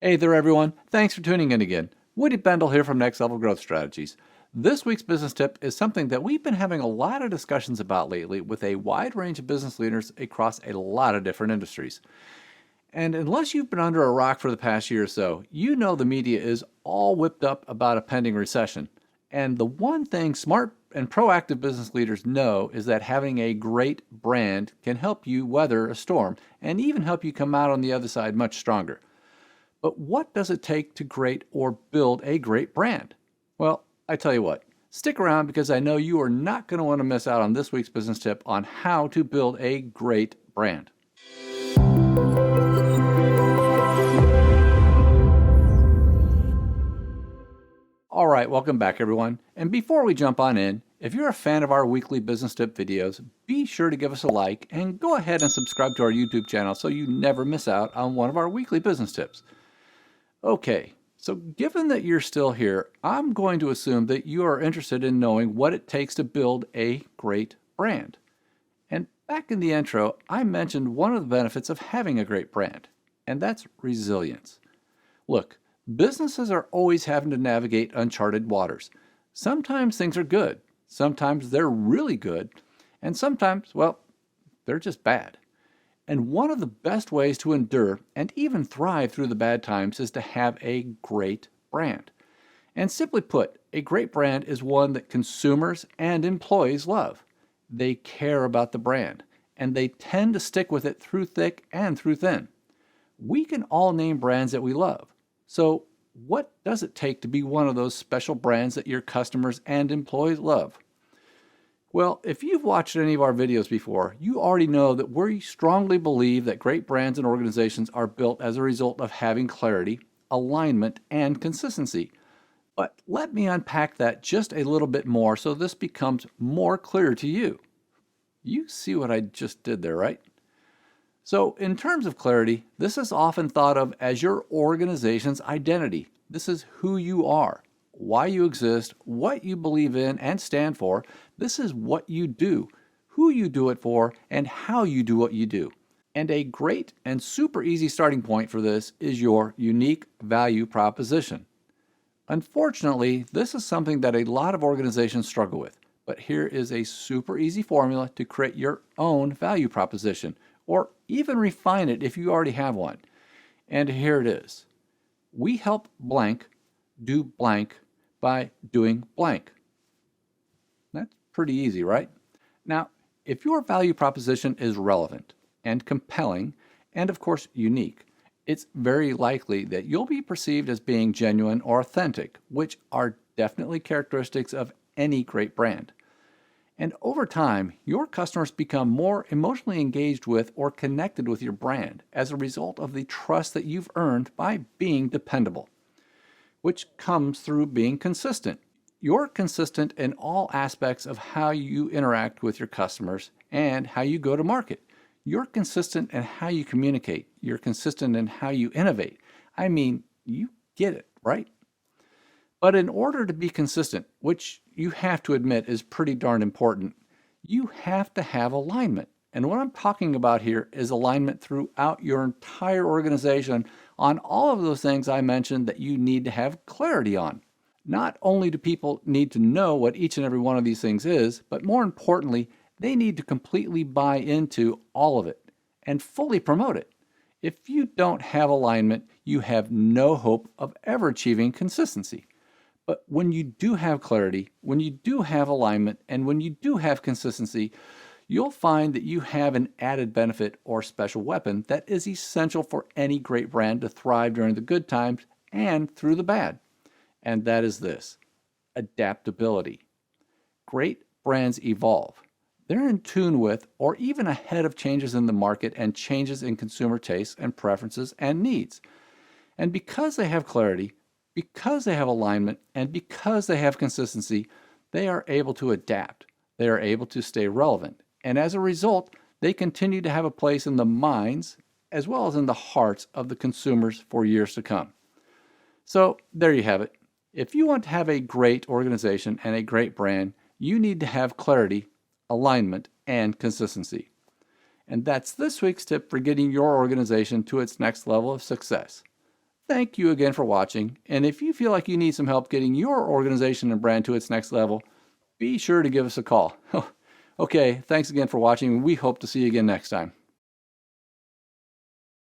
Hey there, everyone. Thanks for tuning in again. Woody Bendel here from Next Level Growth Strategies. This week's business tip is something that we've been having a lot of discussions about lately with a wide range of business leaders across a lot of different industries. And unless you've been under a rock for the past year or so, you know the media is all whipped up about a pending recession. And the one thing smart and proactive business leaders know is that having a great brand can help you weather a storm and even help you come out on the other side much stronger. But what does it take to create or build a great brand? Well, I tell you what, stick around because I know you are not going to want to miss out on this week's business tip on how to build a great brand. All right, welcome back, everyone. And before we jump on in, if you're a fan of our weekly business tip videos, be sure to give us a like and go ahead and subscribe to our YouTube channel so you never miss out on one of our weekly business tips. Okay, so given that you're still here, I'm going to assume that you are interested in knowing what it takes to build a great brand. And back in the intro, I mentioned one of the benefits of having a great brand, and that's resilience. Look, businesses are always having to navigate uncharted waters. Sometimes things are good, sometimes they're really good, and sometimes, well, they're just bad. And one of the best ways to endure and even thrive through the bad times is to have a great brand. And simply put, a great brand is one that consumers and employees love. They care about the brand, and they tend to stick with it through thick and through thin. We can all name brands that we love. So, what does it take to be one of those special brands that your customers and employees love? Well, if you've watched any of our videos before, you already know that we strongly believe that great brands and organizations are built as a result of having clarity, alignment, and consistency. But let me unpack that just a little bit more so this becomes more clear to you. You see what I just did there, right? So, in terms of clarity, this is often thought of as your organization's identity. This is who you are, why you exist, what you believe in and stand for. This is what you do, who you do it for, and how you do what you do. And a great and super easy starting point for this is your unique value proposition. Unfortunately, this is something that a lot of organizations struggle with, but here is a super easy formula to create your own value proposition, or even refine it if you already have one. And here it is. We help blank do blank by doing blank. That's pretty easy, right? Now, if your value proposition is relevant and compelling and, of course, unique, it's very likely that you'll be perceived as being genuine or authentic, which are definitely characteristics of any great brand. And over time, your customers become more emotionally engaged with or connected with your brand as a result of the trust that you've earned by being dependable, which comes through being consistent. You're consistent in all aspects of how you interact with your customers and how you go to market. You're consistent in how you communicate. You're consistent in how you innovate. I mean, you get it, right? But in order to be consistent, which you have to admit is pretty darn important, you have to have alignment. And what I'm talking about here is alignment throughout your entire organization on all of those things I mentioned that you need to have clarity on. Not only do people need to know what each and every one of these things is, but more importantly, they need to completely buy into all of it and fully promote it. If you don't have alignment, you have no hope of ever achieving consistency. But when you do have clarity, when you do have alignment, and when you do have consistency, you'll find that you have an added benefit or special weapon that is essential for any great brand to thrive during the good times and through the bad. And that is this: adaptability. Great brands evolve. They're in tune with or even ahead of changes in the market and changes in consumer tastes and preferences and needs. And because they have clarity, because they have alignment, and because they have consistency, they are able to adapt. They are able to stay relevant. And as a result, they continue to have a place in the minds as well as in the hearts of the consumers for years to come. So there you have it. If you want to have a great organization and a great brand, you need to have clarity, alignment, and consistency. And that's this week's tip for getting your organization to its next level of success. Thank you again for watching, and if you feel like you need some help getting your organization and brand to its next level, be sure to give us a call. Okay, thanks again for watching. We hope to see you again next time.